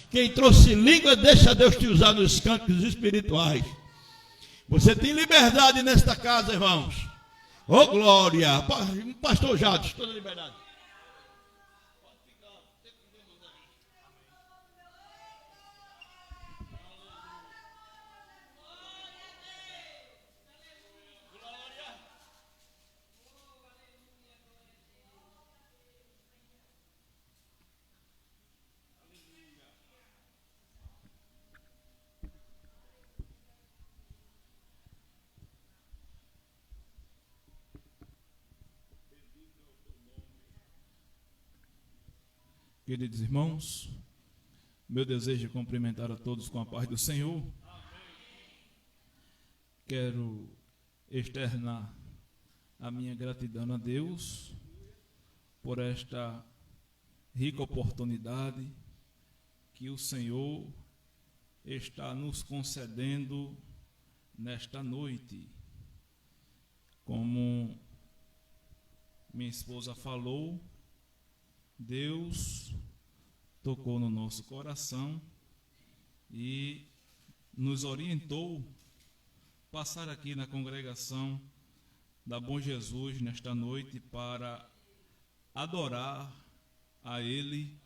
Quem trouxe língua, deixa Deus te usar nos cantos espirituais. Você tem liberdade nesta casa, irmãos. Ô, glória. Pastor Jados, toda liberdade. Queridos irmãos, meu desejo é cumprimentar a todos com a paz do Senhor. Quero externar a minha gratidão a Deus por esta rica oportunidade que o Senhor está nos concedendo nesta noite. Como minha esposa falou, Deus tocou no nosso coração e nos orientou passar aqui na congregação da Bom Jesus nesta noite para adorar a Ele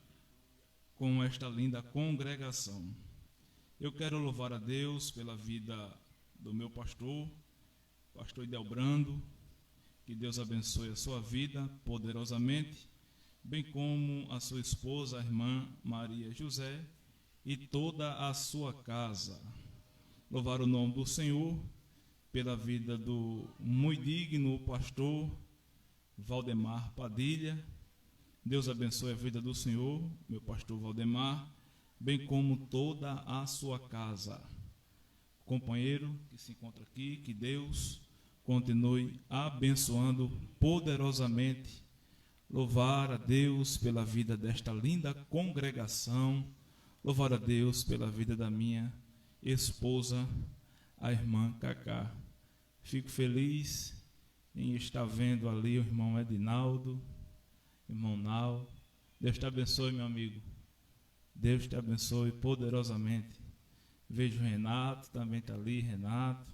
com esta linda congregação. Eu quero louvar a Deus pela vida do meu pastor Idelbrando, que Deus abençoe a sua vida poderosamente, bem como a sua esposa, a irmã Maria José, e toda a sua casa. Louvar o nome do Senhor pela vida do muito digno pastor Valdemar Padilha. Deus abençoe a vida do Senhor, meu pastor Valdemar, bem como toda a sua casa. Companheiro que se encontra aqui, que Deus continue abençoando poderosamente. Louvar a Deus pela vida desta linda congregação. Louvar a Deus pela vida da minha esposa, a irmã Cacá. Fico feliz em estar vendo ali o irmão Edinaldo, irmão Nau. Deus te abençoe, meu amigo. Deus te abençoe poderosamente. Vejo o Renato, também está ali, Renato.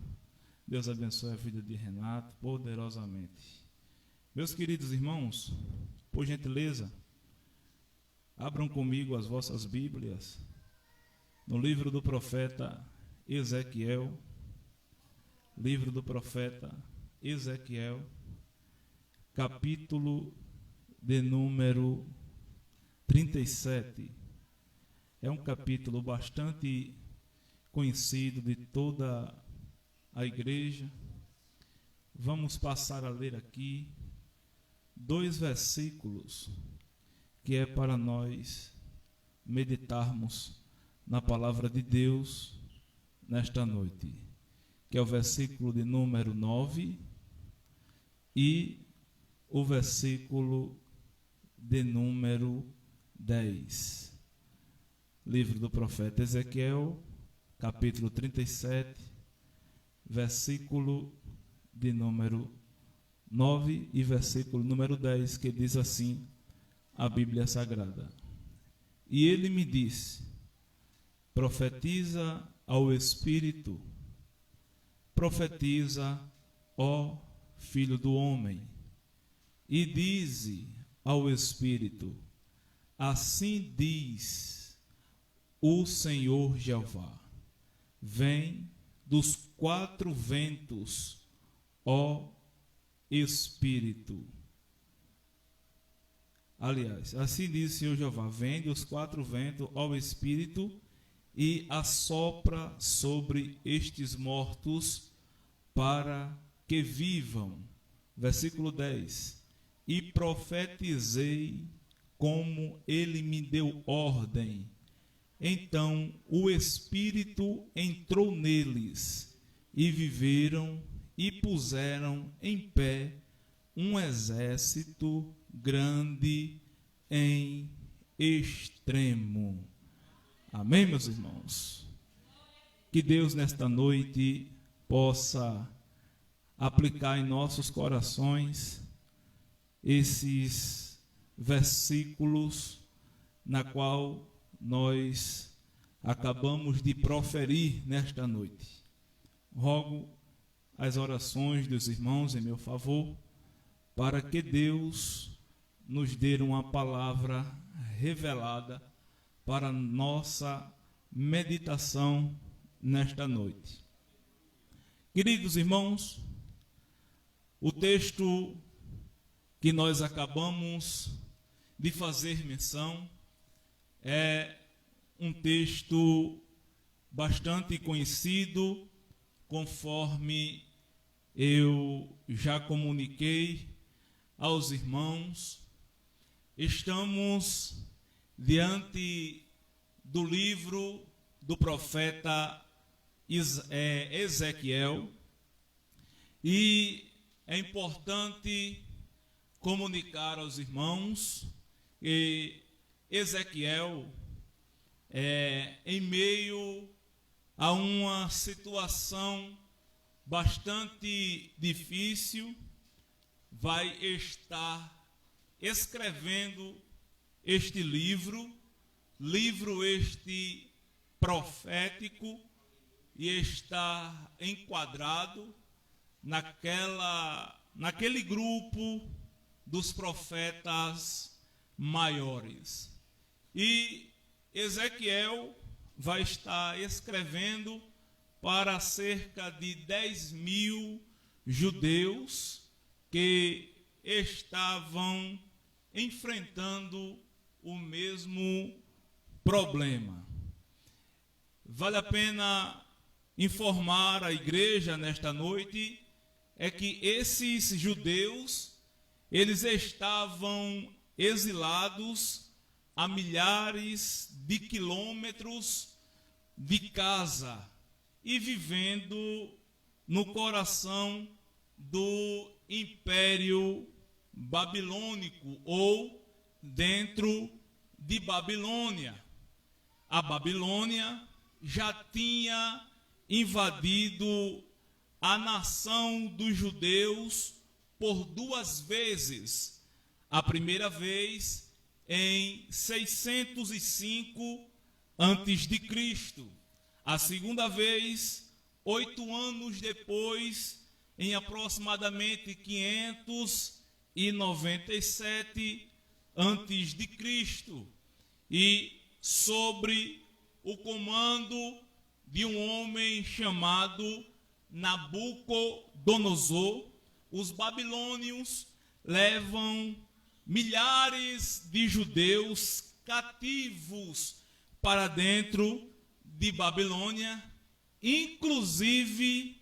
Deus abençoe a vida de Renato poderosamente. Meus queridos irmãos, por gentileza, abram comigo as vossas Bíblias no livro do profeta Ezequiel, capítulo de número 37. É um capítulo bastante conhecido de toda a igreja. Vamos passar a ler aqui 2 versículos que é para nós meditarmos na palavra de Deus nesta noite, que é o versículo de número 9 e o versículo de número 10. Livro do profeta Ezequiel, capítulo 37, versículo de número 9 e versículo número 10, que diz assim a Bíblia Sagrada: E ele me disse: profetiza ao Espírito, profetiza, ó Filho do homem, e dize ao Espírito: assim diz o Senhor Jeová, vem dos 4 ventos, ó Espírito. Aliás, assim diz o Senhor Jeová, vem dos 4 ventos, ó Espírito, e assopra sobre estes mortos para que vivam. Versículo 10. E profetizei como ele me deu ordem. Então o Espírito entrou neles, e viveram e puseram em pé um exército grande em extremo. Amém, meus irmãos? Que Deus nesta noite possa aplicar em nossos corações esses versículos na qual nós acabamos de proferir nesta noite. Rogo as orações dos irmãos em meu favor, para que Deus nos dê uma palavra revelada para nossa meditação nesta noite. Queridos irmãos, o texto que nós acabamos de fazer menção é um texto bastante conhecido, conforme eu já comuniquei aos irmãos. Estamos diante do livro do profeta Ezequiel, e é importante comunicar aos irmãos que Ezequiel, em meio a uma situação bastante difícil, vai estar escrevendo este livro este profético, e está enquadrado naquele grupo dos profetas maiores. E Ezequiel vai estar escrevendo para cerca de 10.000 judeus que estavam enfrentando o mesmo problema. Vale a pena informar a igreja nesta noite que esses judeus, eles estavam exilados a milhares de quilômetros de casa e vivendo no coração do Império Babilônico, ou dentro de Babilônia. A Babilônia já tinha invadido a nação dos judeus por 2 vezes. A primeira vez em 605 a.C. A segunda vez, 8 anos depois, em aproximadamente 597 a.C. E sobre o comando de um homem chamado Nabucodonosor, os babilônios levam milhares de judeus cativos para dentro de Babilônia, inclusive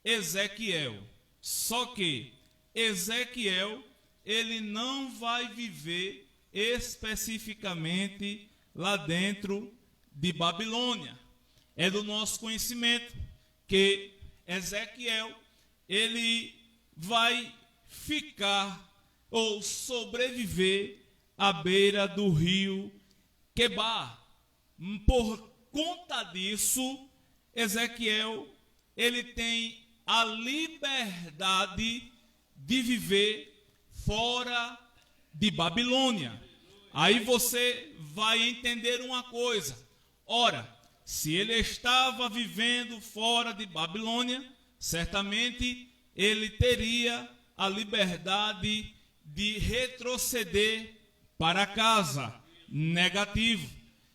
Ezequiel. Só que Ezequiel, ele não vai viver especificamente lá dentro de Babilônia. É do nosso conhecimento que Ezequiel, ele vai ficar ou sobreviver à beira do rio Quebar. Por conta disso, Ezequiel, ele tem a liberdade de viver fora de Babilônia. Aí você vai entender uma coisa. Ora, se ele estava vivendo fora de Babilônia, certamente ele teria a liberdade de retroceder para casa. Negativo.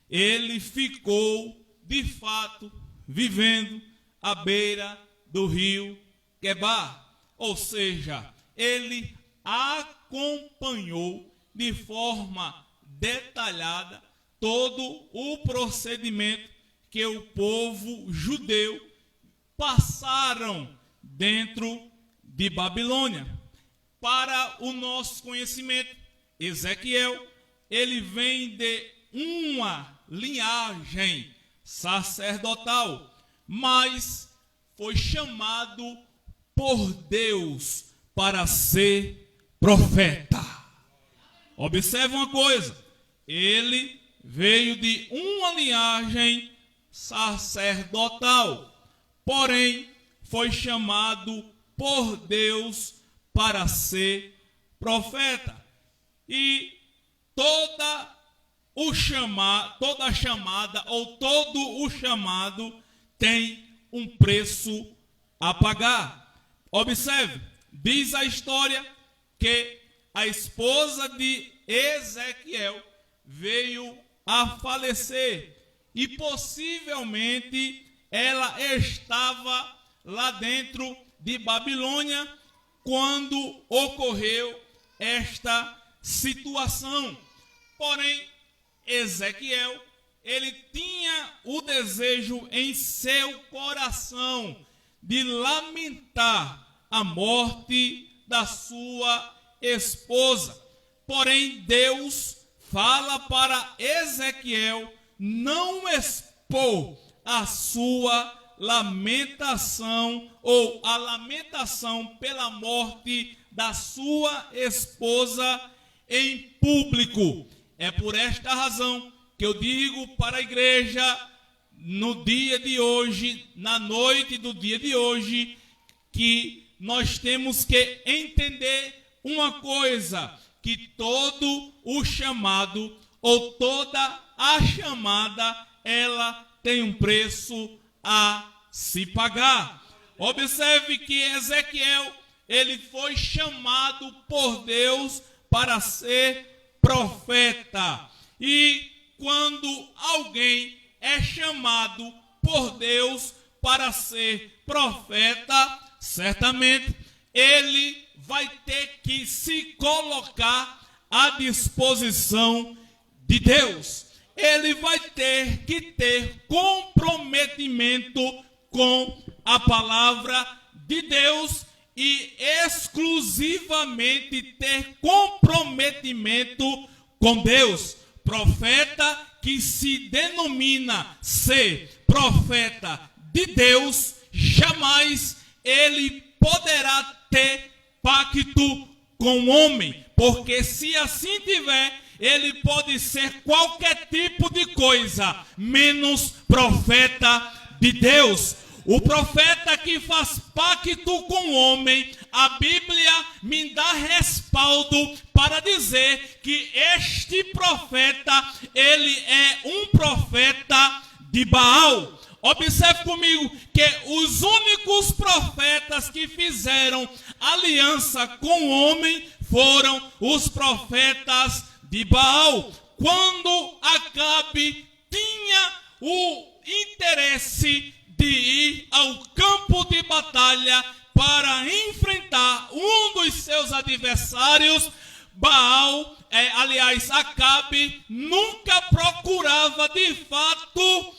Ele ficou, de fato, vivendo à beira do rio Quebar. Ou seja, ele acompanhou de forma detalhada todo o procedimento que o povo judeu passaram dentro de Babilônia. Para o nosso conhecimento, Ezequiel, ele vem de uma linhagem sacerdotal, mas foi chamado por Deus para ser profeta. Observe uma coisa, ele veio de uma linhagem sacerdotal, porém foi chamado por Deus para ser profeta. E toda toda a chamada ou todo o chamado tem um preço a pagar. Observe, diz a história que a esposa de Ezequiel veio a falecer e possivelmente ela estava lá dentro de Babilônia quando ocorreu esta situação. Porém, Ezequiel, ele tinha o desejo em seu coração de lamentar a morte da sua esposa. Porém, Deus fala para Ezequiel não expor a sua lamentação ou a lamentação pela morte da sua esposa em público. É por esta razão que eu digo para a igreja no dia de hoje, na noite do dia de hoje, que nós temos que entender uma coisa, que todo o chamado ou toda a chamada, ela tem um preço a se pagar. Observe que Ezequiel, ele foi chamado por Deus para ser profeta. E quando alguém é chamado por Deus para ser profeta, certamente ele vai ter que se colocar à disposição de Deus. Ele vai ter que ter comprometimento com a palavra de Deus e exclusivamente ter comprometimento com Deus. Profeta que se denomina ser profeta de Deus, jamais ele poderá ter pacto com o homem, porque se assim tiver, ele pode ser qualquer tipo de coisa, menos profeta de Deus. O profeta que faz pacto com o homem, a Bíblia me dá respaldo para dizer que este profeta, ele é um profeta de Baal. Observe comigo que os únicos profetas que fizeram aliança com o homem foram os profetas de Baal. Quando Acabe tinha o interesse de ir ao campo de batalha para enfrentar um dos seus adversários, Acabe nunca procurava de fato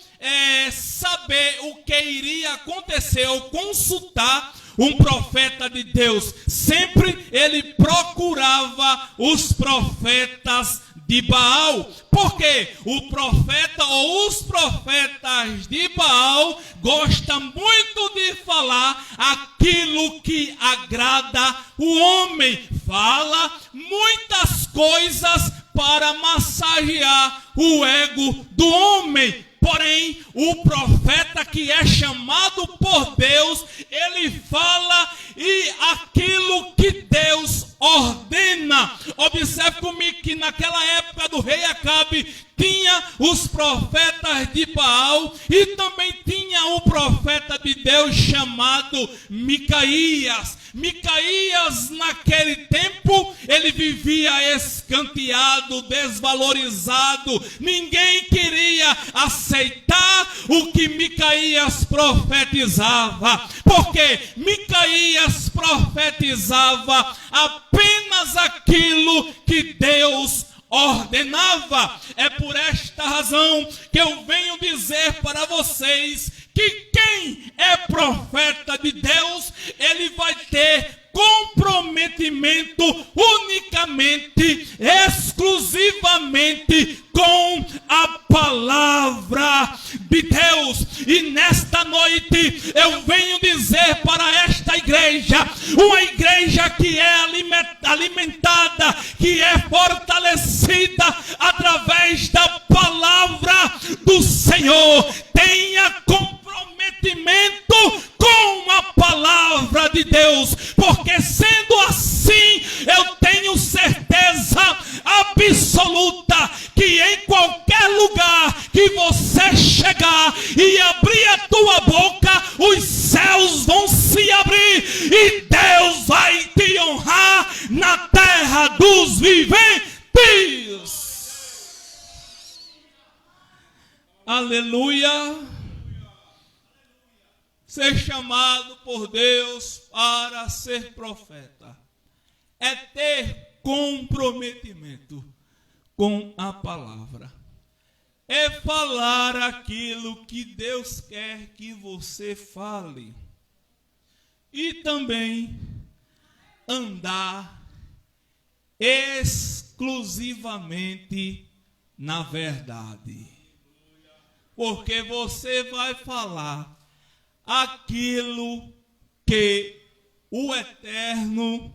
saber o que iria acontecer ou consultar um profeta de Deus. Sempre ele procurava os profetas de Baal, porque o profeta ou os profetas de Baal gostam muito de falar aquilo que agrada o homem, fala muitas coisas para massagear o ego do homem. Porém, o profeta que é chamado por Deus, ele fala e aquilo que Deus ordena. Observe comigo que naquela época do rei Acabe tinha os profetas de Baal e também tinha o profeta de Deus chamado Micaías. Micaías, naquele tempo, ele vivia escanteado, desvalorizado. Ninguém queria aceitar o que Micaías profetizava, porque Micaías profetizava apenas aquilo que Deus ordenava. É por esta razão que eu venho dizer para vocês que quem é profeta de Deus, ele vai ter comprometimento unicamente, exclusivamente com a palavra de Deus. E nesta noite eu venho dizer para esta igreja, uma igreja que é alimentada, que é fortalecida através da palavra do Senhor, tenha comprometimento com a palavra de Deus, porque sendo assim, eu tenho certeza absoluta que em qualquer Aleluia. Ser chamado por Deus para ser profeta é ter comprometimento com a palavra. É falar aquilo que Deus quer que você fale. E também andar exclusivamente na verdade. Porque você vai falar aquilo que o Eterno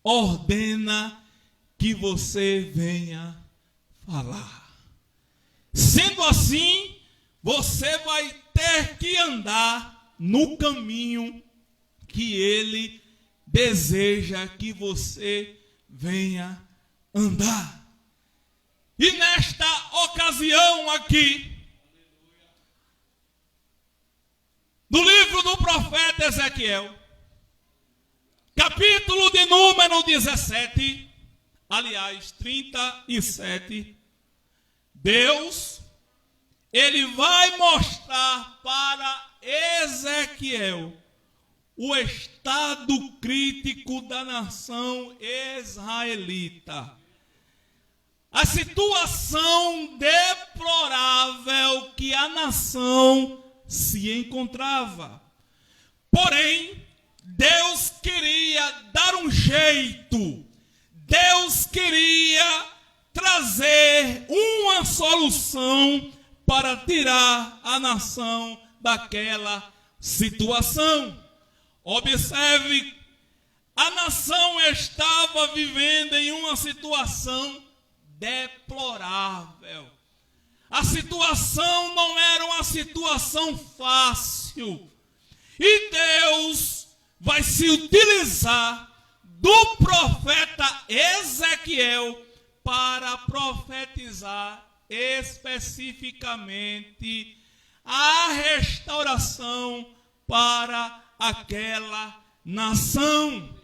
ordena que você venha falar. Sendo assim, você vai ter que andar no caminho que Ele deseja que você venha andar. E nesta ocasião aqui, do livro do profeta Ezequiel, capítulo de número 17, aliás, 37, Deus, Ele vai mostrar para Ezequiel o estado crítico da nação israelita. A situação deplorável que a nação se encontrava. Porém, Deus queria dar um jeito. Deus queria trazer uma solução para tirar a nação daquela situação. Observe, a nação estava vivendo em uma situação deplorável. A situação não era uma situação fácil. E Deus vai se utilizar do profeta Ezequiel para profetizar especificamente a restauração para aquela nação.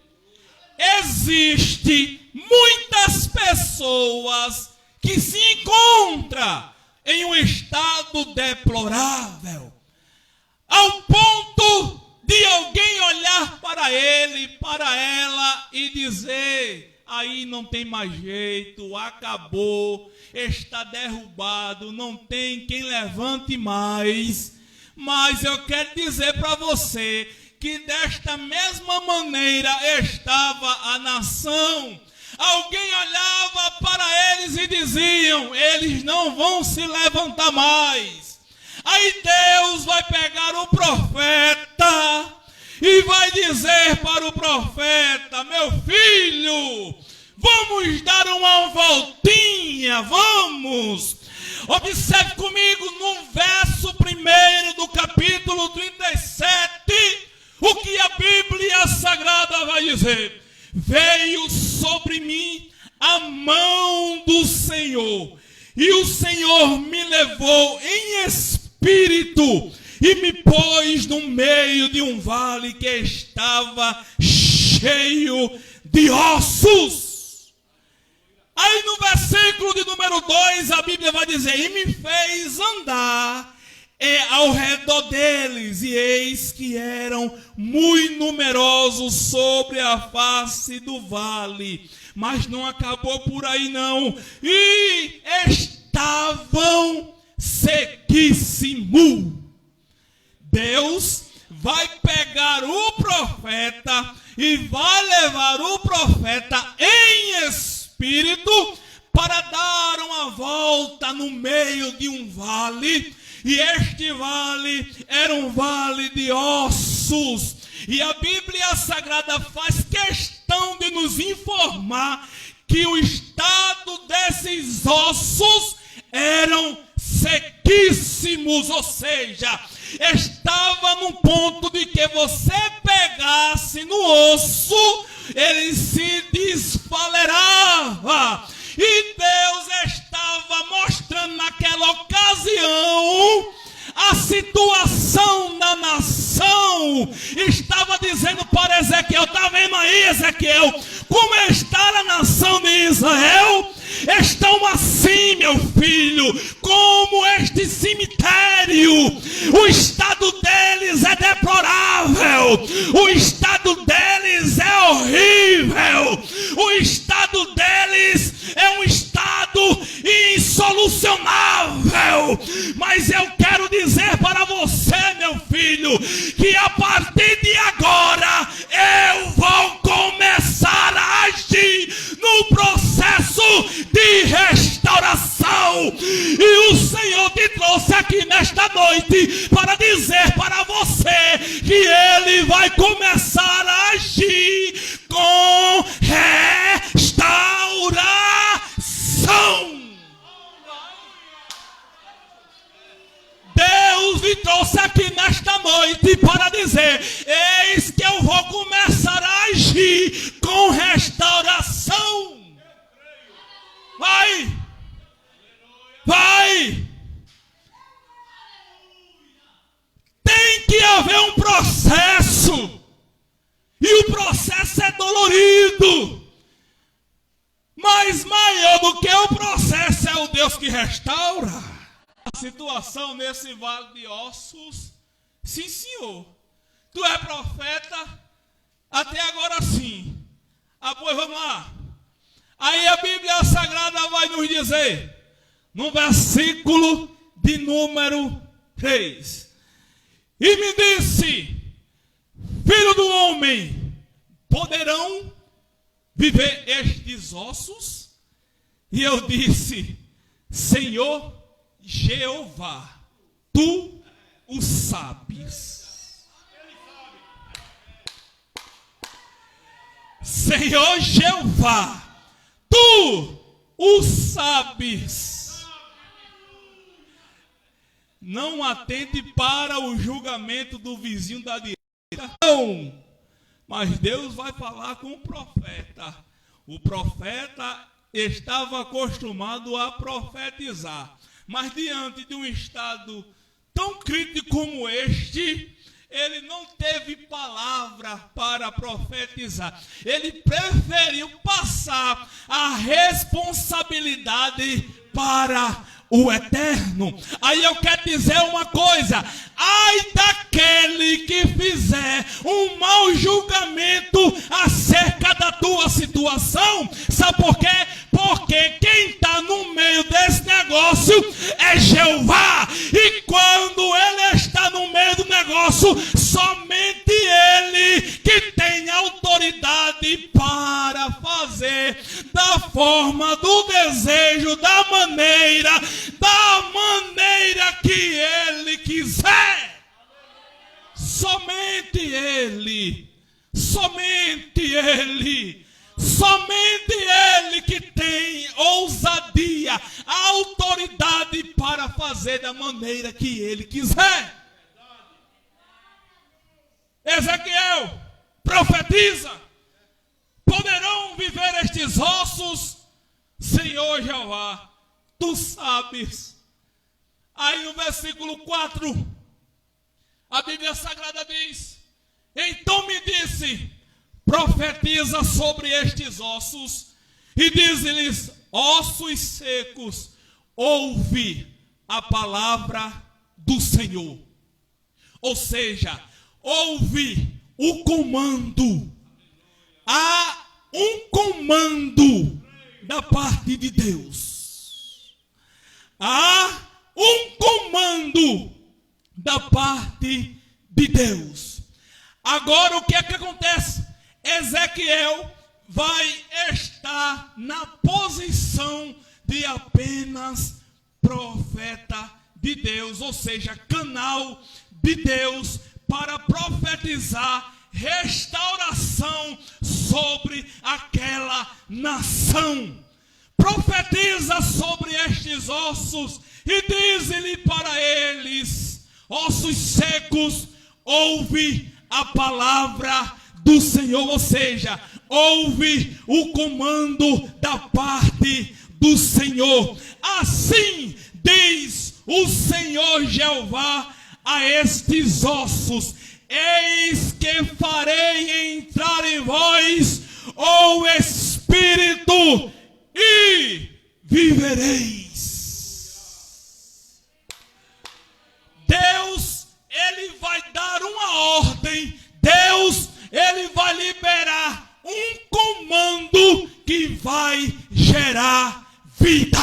Existem muitas pessoas que se encontram em um estado deplorável, ao ponto de alguém olhar para ele, para ela e dizer: aí não tem mais jeito, acabou, está derrubado, não tem quem levante mais. Mas eu quero dizer para você que desta mesma maneira estava a nação. Alguém olhava para eles e diziam: eles não vão se levantar mais. Aí Deus vai pegar o profeta e vai dizer para o profeta: meu filho, vamos dar uma voltinha, vamos. Observe comigo no verso 1 do capítulo 37, o que a Bíblia Sagrada vai dizer. Veio sobre mim a mão do Senhor, e o Senhor me levou em espírito e me pôs no meio de um vale que estava cheio de ossos. Aí no versículo de número 2 a Bíblia vai dizer: e me fez andar ao redor deles, e eis que eram muito numerosos sobre a face do vale. Mas não acabou por aí não. E estavam sequíssimos. Deus vai pegar o profeta e vai levar o profeta em espírito para dar uma volta no meio de um vale. E este vale era um vale de ossos. E a Bíblia Sagrada faz questão de nos informar que o estado desses ossos eram sequíssimos, ou seja, estava num ponto de que você pegasse no osso, ele se desfalerava. E Deus estava mostrando naquela ocasião a situação da nação. Estava dizendo para Ezequiel: está vendo aí, Ezequiel, como está a nação de Israel? Estão assim, meu filho, com como este cemitério. O estado deles é deplorável, o estado deles é horrível, o estado deles é um estado insolucionável. Mas eu quero dizer para você, meu filho, que a partir de agora eu vou começar a agir no processo de restauração. E o Senhor te trouxe aqui nesta noite para dizer para você que Ele vai começar a agir com restauração. Deus me trouxe aqui nesta noite para dizer: eis que eu vou começar a agir com restauração. Vai! Vai! Tem que haver um processo. E o processo é dolorido. Mas maior do que o processo é o Deus que restaura. A situação nesse vale de ossos, sim senhor, tu é profeta, até agora sim. Pois vamos lá. Aí a Bíblia Sagrada vai nos dizer, no versículo de número 3. E me disse: filho do homem, poderão viver estes ossos? E eu disse: Senhor Jeová, tu o sabes. Senhor Jeová, tu o sabes. Não atente para o julgamento do vizinho da direita. Não. Mas Deus vai falar com o profeta. O profeta estava acostumado a profetizar. Mas diante de um estado tão crítico como este, ele não teve palavra para profetizar. Ele preferiu passar a responsabilidade para o eterno. Aí eu quero dizer uma coisa: ai daquele que fizer um mau julgamento acerca da tua situação. Sabe por quê? Porque quem está no meio desse negócio é Jeová. E quando Ele está no meio do negócio, somente Ele que tem autoridade para fazer da forma, do desejo, da maneira que Ele quiser. Somente Ele, somente Ele, somente Ele que tem ousadia, autoridade para fazer da maneira que Ele quiser. Ezequiel profetiza: poderão viver estes ossos? Senhor Jeová, tu sabes. Aí no versículo 4, a Bíblia Sagrada diz: então me disse, profetiza sobre estes ossos, e diz-lhes: ossos secos, ouve a palavra do Senhor. Ou seja, ouve o comando. Há um comando da parte de Deus. Há um comando da parte de Deus. Agora o que é que acontece? Ezequiel vai estar na posição de apenas profeta de Deus, ou seja, canal de Deus para profetizar restauração sobre aquela nação. Profetiza sobre estes ossos e diz-lhe para eles: ossos secos, ouve a palavra do Senhor. Ou seja, ouve o comando da parte do Senhor. Assim diz o Senhor Jeová a estes ossos: eis que farei entrar em vós o Espírito e vivereis. ele vai dar uma ordem. Deus, ele vai liberar um comando que vai gerar vida.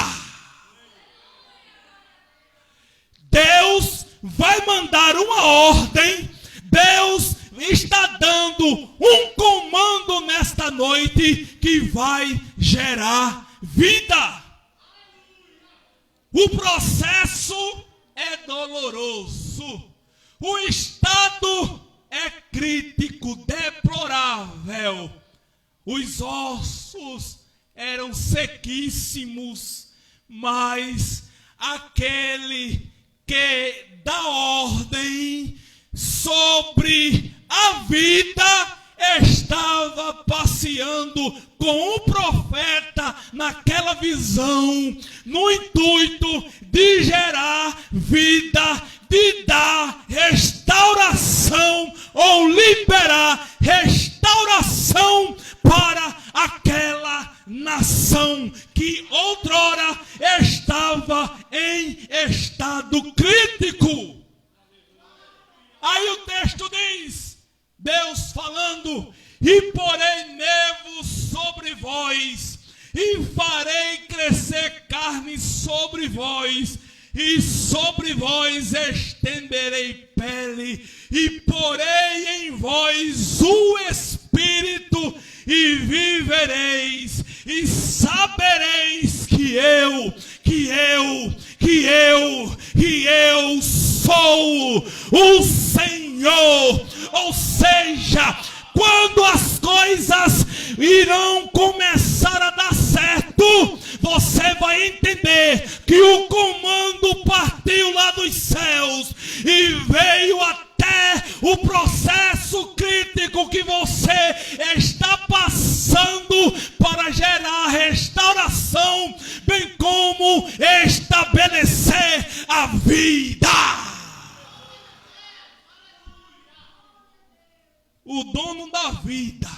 Deus vai mandar uma ordem. Deus está dando um comando nesta noite que vai gerar vida. O processo é doloroso. O estado é crítico, deplorável. Os ossos eram sequíssimos, mas aquele que dá ordem sobre a vida estava passeando com o profeta naquela visão, no intuito de gerar vida, de dar restauração ou liberar restauração para aquela nação que outrora estava em estado crítico. Aí o texto diz, Deus falando: e porei nevo sobre vós, e farei crescer carne sobre vós, e sobre vós estenderei pele, e porei em vós o Espírito, e vivereis, e sabereis que eu sou o Senhor. Ou seja, quando as coisas irão começar a dar certo, você vai entender que o comando partiu lá dos céus e veio até o processo crítico que você está passando para gerar restauração, bem como estabelecer a vida. O dono da vida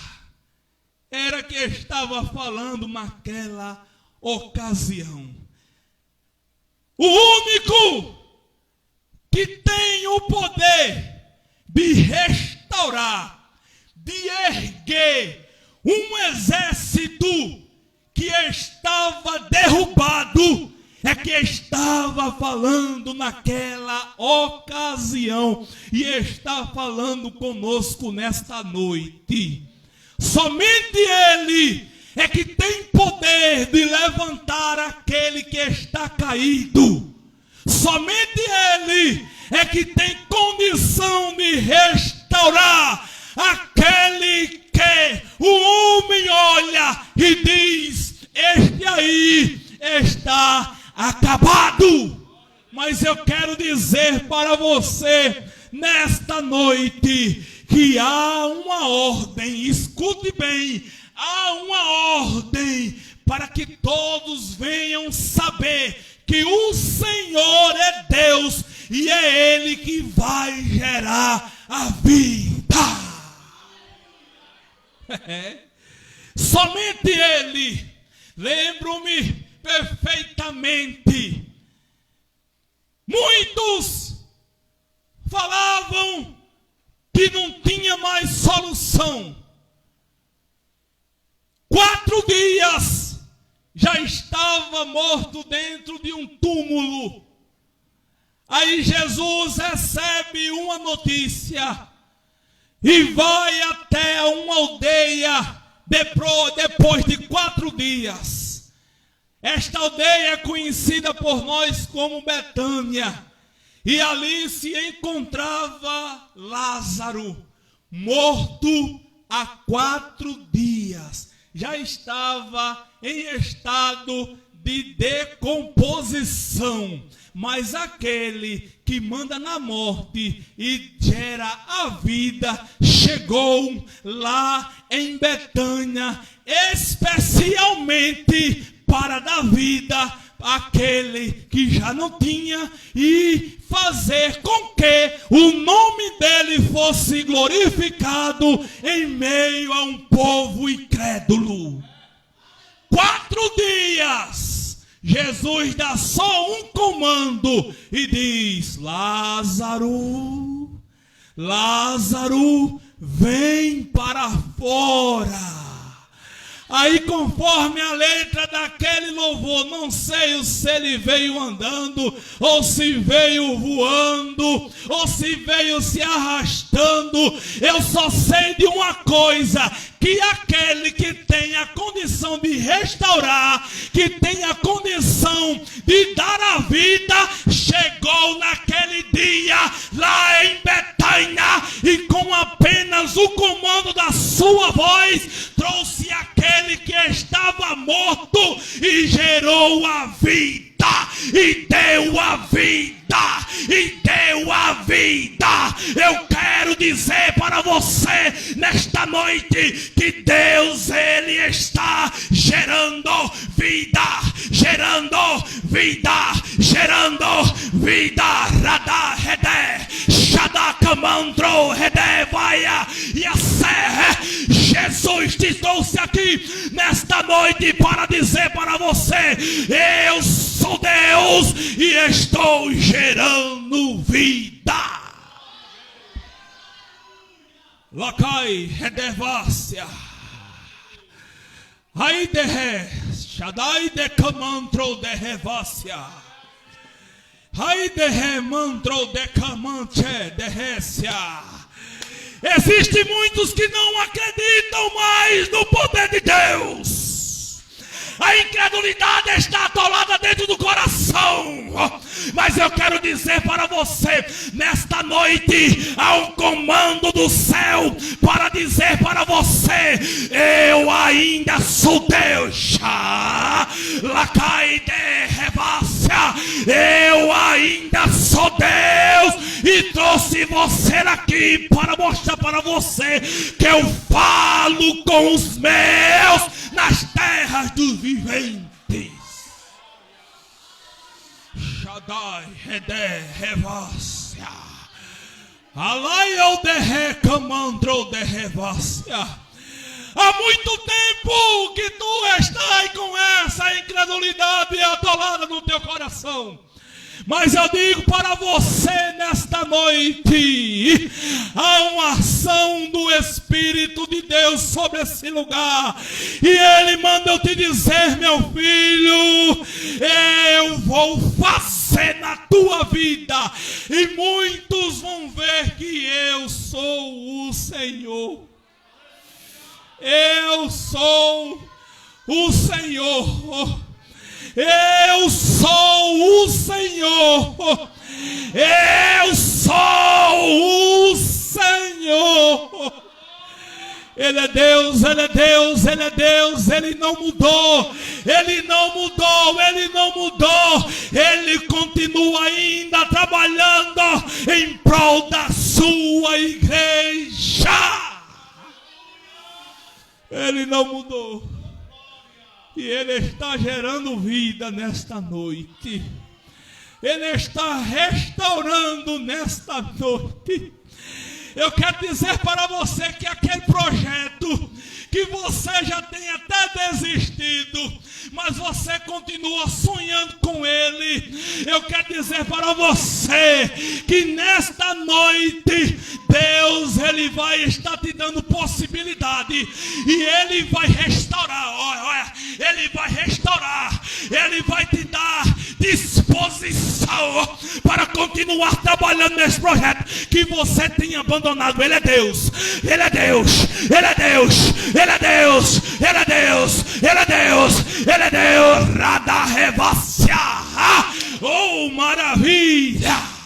era que estava falando naquela ocasião. O único que tem o poder de restaurar, de erguer um exército que estava derrubado, é que estava falando naquela ocasião e está falando conosco nesta noite. Somente Ele é que tem poder de levantar aquele que está caído. Somente Ele é que tem condição de restaurar aquele que o homem olha e diz: este aí está acabado. Mas eu quero dizer para você nesta noite que há uma ordem, escute bem, há uma ordem para que todos venham saber que o Senhor é Deus e é Ele que vai gerar a vida. Somente Ele. Lembro-me perfeitamente. Muitos falavam que não tinha mais solução. 4 dias já estava morto dentro de um túmulo. Aí Jesus recebe uma notícia e vai até uma aldeia depois de 4 dias. Esta aldeia é conhecida por nós como Betânia. E ali se encontrava Lázaro, morto há 4 dias. Já estava em estado de decomposição. Mas aquele que manda na morte e gera a vida chegou lá em Betânia, especialmente para dar vida àquele que já não tinha e fazer com que o nome dele fosse glorificado em meio a um povo incrédulo. 4 dias. Jesus dá só um comando e diz: Lázaro, Lázaro, vem para fora. Aí, conforme a letra daquele louvor, não sei se ele veio andando, ou se veio voando, ou se veio se arrastando. Eu só sei de uma coisa, que aquele que tem a condição de restaurar, que tem a condição de dar a vida, chegou naquele dia lá em Betânia e com apenas o comando da sua voz, trouxe aquele que estava morto e gerou a vida, e deu a vida, e deu a vida. Eu quero dizer para você nesta noite que Deus, Ele está gerando vida, gerando vida, gerando vida. Radá, redé, xadá, mandro, redé, vaia, e a serra. Jesus te trouxe aqui nesta noite para dizer para você: eu sou Deus e estou gerando vida. Lacai, redevácia. Aí derre, Shaddai de camantro de revácia. Aí derre mantro de camante de récia. Existem muitos que não acreditam mais no poder de Deus. A incredulidade está atolada dentro do coração. Mas eu quero dizer para você, nesta noite, há um comando do céu para dizer para você: eu ainda sou Deus. Lacai de revácia. Eu ainda sou Deus. E trouxe você aqui para mostrar para você que eu falo com os meus nas terras dos viventes. Shaddai, Redé, Revácia. Alai eu derre, camandro de revácia. Há muito tempo que tu estás com essa incredulidade atolada no teu coração. Mas eu digo para você nesta noite, há uma ação do Espírito de Deus sobre esse lugar. E Ele manda eu te dizer, meu filho, eu vou fazer na tua vida. E muitos vão ver que eu sou o Senhor. Eu sou o Senhor. Eu sou o Senhor. Eu sou o Senhor. Ele é Deus, Ele é Deus, Ele é Deus. Ele não mudou, Ele não mudou, Ele não mudou. Ele continua ainda trabalhando em prol da sua igreja. Ele não mudou. E Ele está gerando vida nesta noite. Ele está restaurando nesta noite. Eu quero dizer para você que aquele projeto que você já tem até desistido, mas você continua sonhando com ele. Eu quero dizer para você que nesta noite Deus, Ele vai estar te dando possibilidade e Ele vai restaurar. Olha, Ele vai restaurar. Ele vai te dar disposição para continuar trabalhando nesse projeto que você tem abandonado. Ele é Deus, Ele é Deus, Ele é Deus, Ele é Deus, Ele é Deus, Ele é Deus, Ele é Deus. Radá revácia. Oh, maravilha!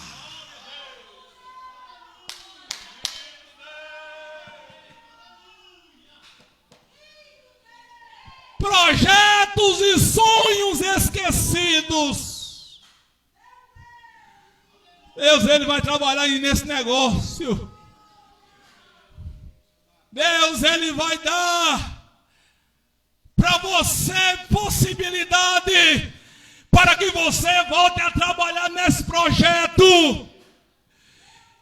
Projetos e sonhos esquecidos. Deus, Ele vai trabalhar aí nesse negócio. Deus, Ele vai dar para você possibilidade para que você volte a trabalhar nesse projeto.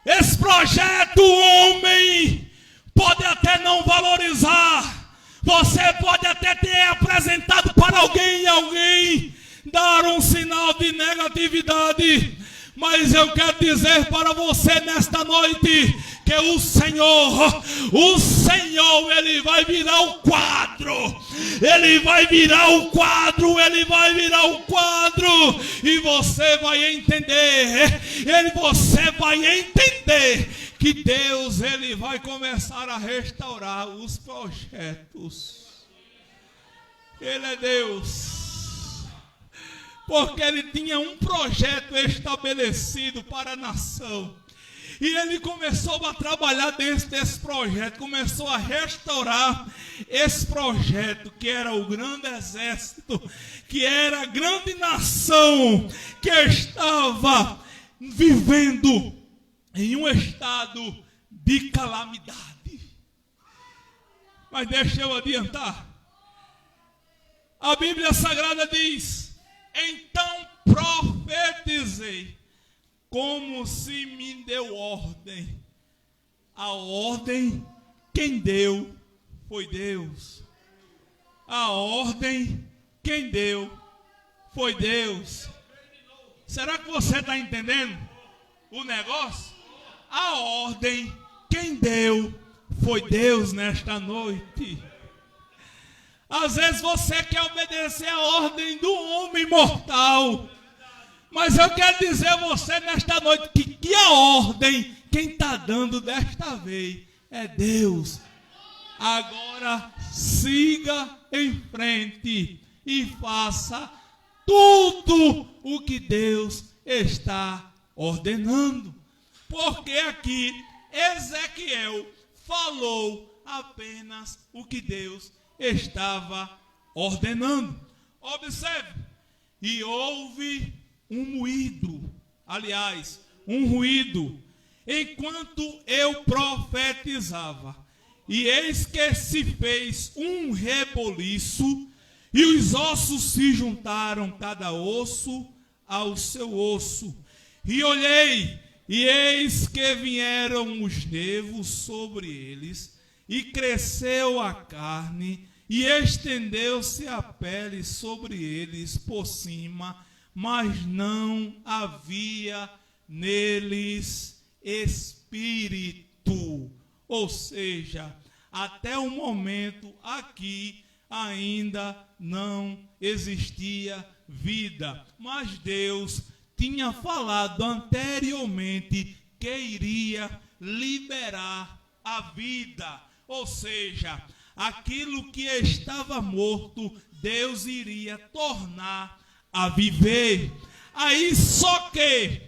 Esse projeto, o homem pode até não valorizar. Você pode até ter apresentado para alguém e alguém dar um sinal de negatividade. Mas eu quero dizer para você nesta noite Porque o Senhor, Ele vai virar o quadro. Ele vai virar o quadro, Ele vai virar o quadro. E você vai entender, você vai entender que Deus, Ele vai começar a restaurar os projetos. Ele é Deus. Porque Ele tinha um projeto estabelecido para a nação. E Ele começou a trabalhar dentro desse projeto, começou a restaurar esse projeto, que era o grande exército, que era a grande nação, que estava vivendo em um estado de calamidade. Mas deixa eu adiantar. A Bíblia Sagrada diz: então profetizei, como se me deu ordem. A ordem, quem deu foi Deus. A ordem, quem deu foi Deus. Será que você está entendendo o negócio? A ordem, quem deu foi Deus nesta noite. Às vezes você quer obedecer a ordem do homem mortal. Mas eu quero dizer a você nesta noite que a ordem, quem está dando desta vez é Deus. Agora siga em frente e faça tudo o que Deus está ordenando. Porque aqui Ezequiel falou apenas o que Deus estava ordenando. Observe, e houve um moído, aliás, um ruído, enquanto eu profetizava, e eis que se fez um reboliço, e os ossos se juntaram, cada osso ao seu osso. E olhei, e eis que vieram os nervos sobre eles, e cresceu a carne, e estendeu-se a pele sobre eles por cima, mas não havia neles espírito. Ou seja, até o momento aqui ainda não existia vida. Mas Deus tinha falado anteriormente que iria liberar a vida. Ou seja, aquilo que estava morto, Deus iria tornar a viver. Aí só que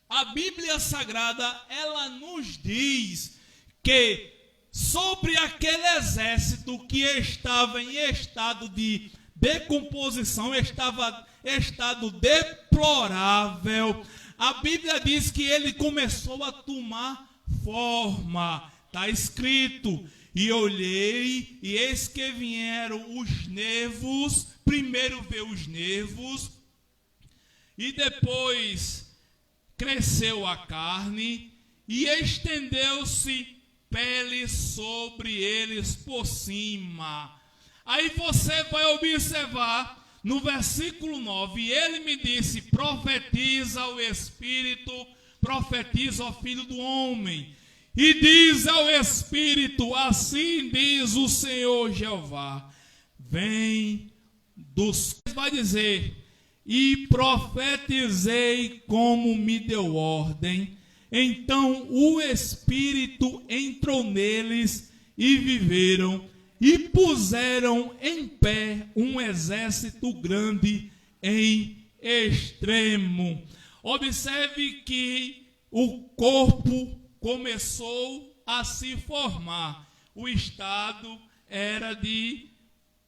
a Bíblia Sagrada, ela nos diz que sobre aquele exército que estava em estado de decomposição, estado deplorável, a Bíblia diz que ele começou a tomar forma. Está escrito: e olhei, e eis que vieram os nervos. Primeiro veio os nervos, e depois cresceu a carne, e estendeu-se pele sobre eles por cima. Aí você vai observar no versículo 9, e ele me disse: profetiza ao Espírito, profetiza ao Filho do Homem, e diz ao Espírito: assim diz o Senhor Jeová, vem dos... Vai dizer: e profetizei como me deu ordem. Então o Espírito entrou neles e viveram, e puseram em pé um exército grande em extremo. Observe que o corpo começou a se formar. O estado era de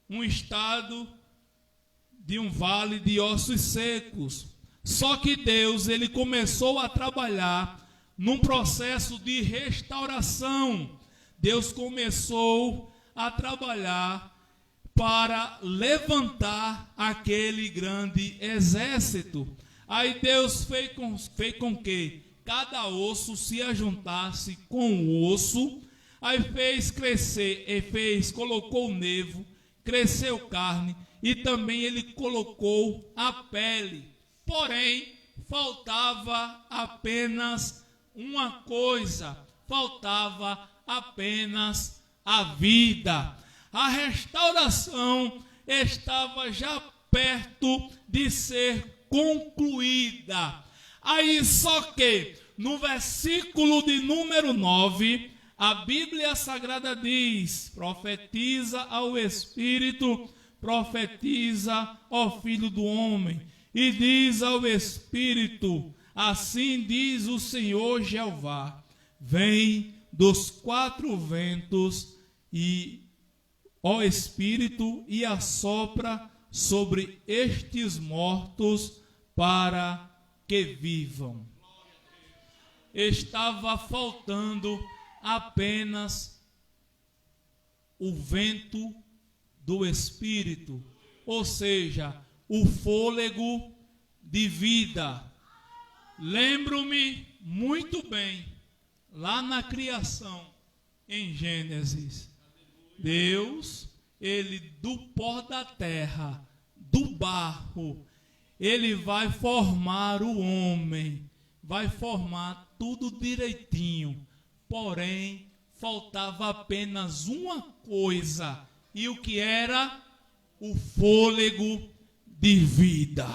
um vale de ossos secos. Só que Deus, ele começou a trabalhar num processo de restauração. Deus começou a trabalhar para levantar aquele grande exército. Aí Deus fez com que cada osso se ajuntasse com o osso. Aí fez crescer, colocou o nervo, cresceu carne, e também ele colocou a pele. Porém, faltava apenas uma coisa, faltava apenas a vida. A restauração estava já perto de ser concluída. Aí só que no versículo de número 9, a Bíblia Sagrada diz: profetiza ao Espírito, profetiza ao Filho do Homem, e diz ao Espírito: assim diz o Senhor Jeová, vem dos quatro ventos, e ó Espírito, e assopra sobre estes mortos para que vivam. Estava faltando apenas o vento do Espírito, ou seja, o fôlego de vida. Lembro-me muito bem, lá na criação, em Gênesis, Deus, ele do pó da terra, do barro, ele vai formar o homem, vai formar tudo direitinho. Porém, faltava apenas uma coisa, e o que era? O fôlego de vida.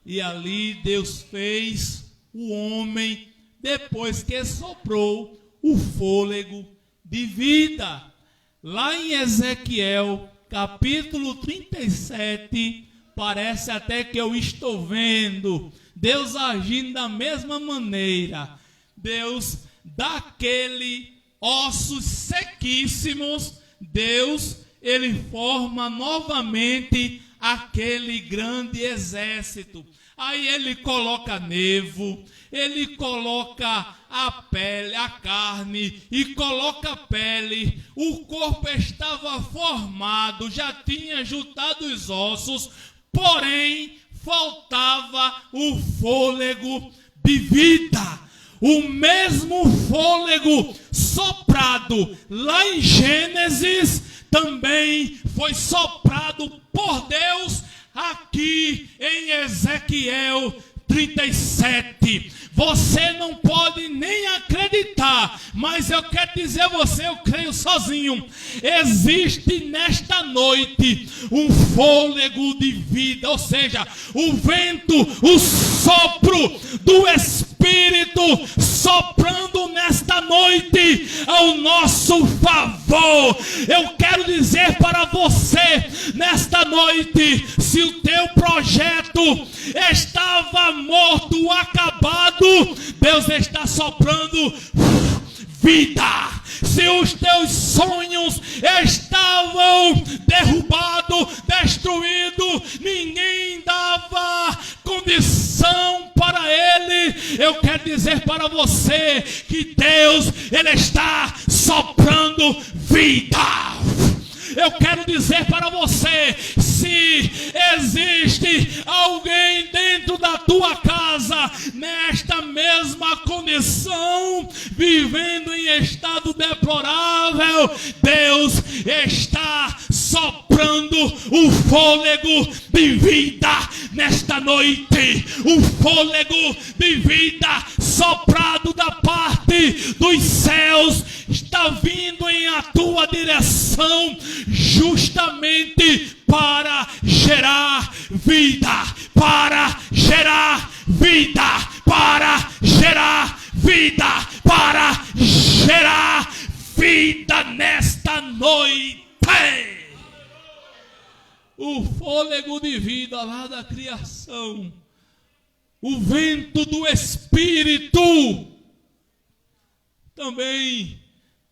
E ali Deus fez o homem, depois que soprou o fôlego de vida. Lá em Ezequiel, capítulo 37, parece até que eu estou vendo Deus agindo da mesma maneira. Deus, daquele ossos sequíssimos, Deus, ele forma novamente aquele grande exército. Aí ele coloca nevo, ele coloca a pele, a carne, e coloca a pele. O corpo estava formado, já tinha juntado os ossos, porém faltava o fôlego de vida. O mesmo fôlego soprado lá em Gênesis também foi soprado por Deus aqui em Ezequiel 37. Você não pode nem acreditar, mas eu quero dizer a você, eu creio sozinho, existe nesta noite um fôlego de vida, ou seja, o vento, o sopro do Espírito soprando nesta noite ao nosso favor. Eu quero dizer para você nesta noite, se o teu projeto estava morto, acabado, Deus está soprando vida. Se os teus sonhos estavam derrubados, destruídos, ninguém dava condição para ele, eu quero dizer para você que Deus, ele está soprando vida. Eu quero dizer para você, se existe alguém dentro da tua casa, nesta mesma condição, vivendo em estado deplorável, Deus está soprando o fôlego de vida nesta noite. O fôlego de vida soprado da parte dos céus está vindo em a tua direção, justamente para gerar vida, para gerar vida, para gerar vida, para gerar vida nesta noite. O fôlego de vida lá da criação, o vento do Espírito, também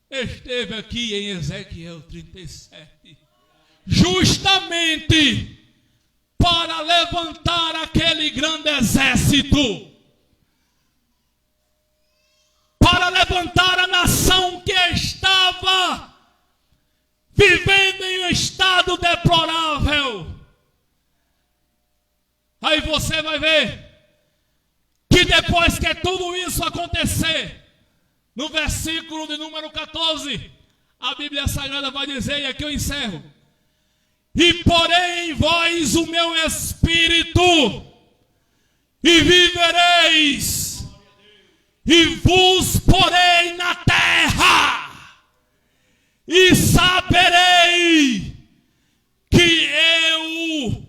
esteve aqui em Ezequiel 37, justamente para levantar aquele grande exército, para levantar a nação que estava vivendo em um estado deplorável. Aí você vai ver que depois que tudo isso acontecer, no versículo de número 14, a Bíblia Sagrada vai dizer, e aqui eu encerro: e porém em vós o meu Espírito, e vivereis, e vos porei na terra, e saberei que eu,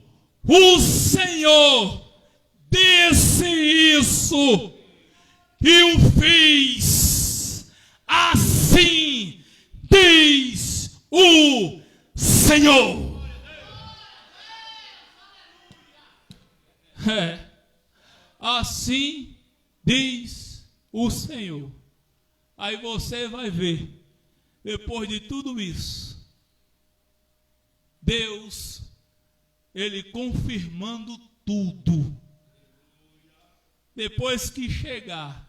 o Senhor, disse isso e o fiz. Assim diz o Senhor. Assim diz o Senhor. Aí você vai ver, depois de tudo isso, Deus, Ele confirmando tudo. Depois que chegar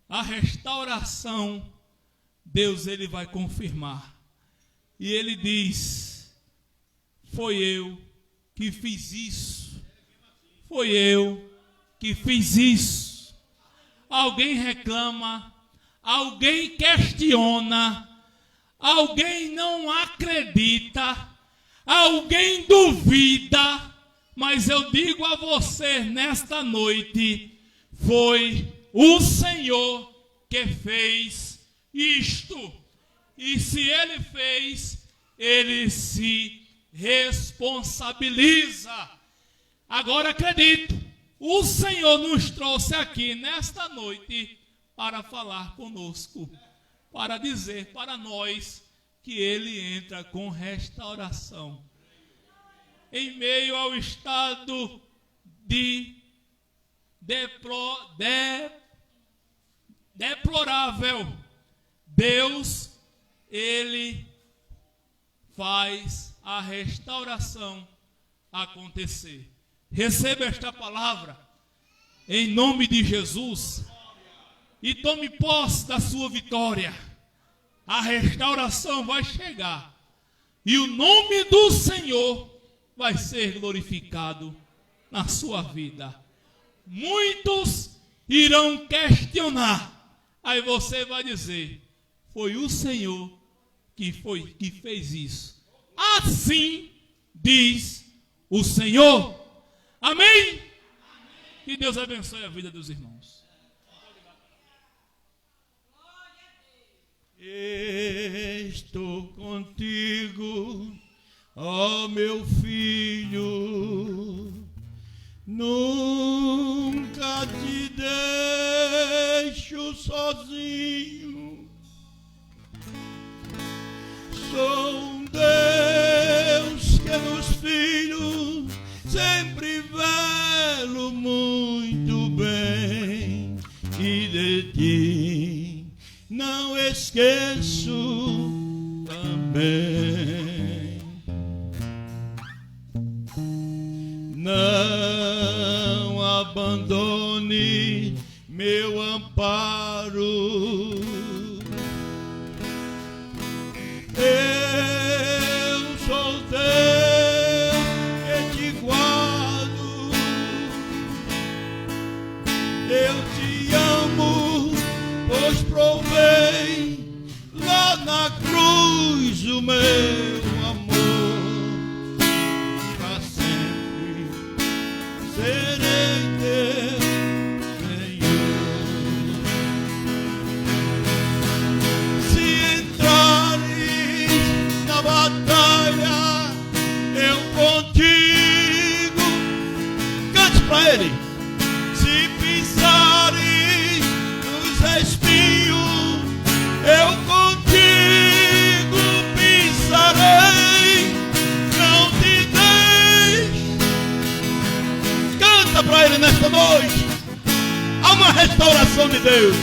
a restauração, Deus, Ele vai confirmar. E Ele diz: foi eu que fiz isso. Foi eu que fiz isso. Alguém reclama, alguém questiona, alguém não acredita, alguém duvida, mas eu digo a você nesta noite, foi o Senhor que fez isto. E se Ele fez, Ele se responsabiliza. Agora acredito, o Senhor nos trouxe aqui nesta noite para falar conosco, para dizer para nós que Ele entra com restauração. Em meio ao estado de deplorável, Deus, Ele faz a restauração acontecer. Receba esta palavra em nome de Jesus e tome posse da sua vitória. A restauração vai chegar e o nome do Senhor vai ser glorificado na sua vida. Muitos irão questionar, aí você vai dizer: foi o Senhor que fez isso. Assim diz o Senhor. Amém? Que Deus abençoe a vida dos irmãos. Estou contigo, ó meu filho, nunca te deixo sozinho. Sou um Deus que nos filhos sempre velo muito bem, e de ti não esqueço também. Não abandone meu amparo. Eu sou Deus que te guardo. Eu te amo, pois provei lá na cruz o meu amor. Pra sempre serei teu Senhor. Se entrares na batalha, eu contigo. Cante pra Ele. Se pisares nos espinhos, eu contigo pisarei. Não te deixe. Canta pra Ele nesta noite. Há uma restauração de Deus.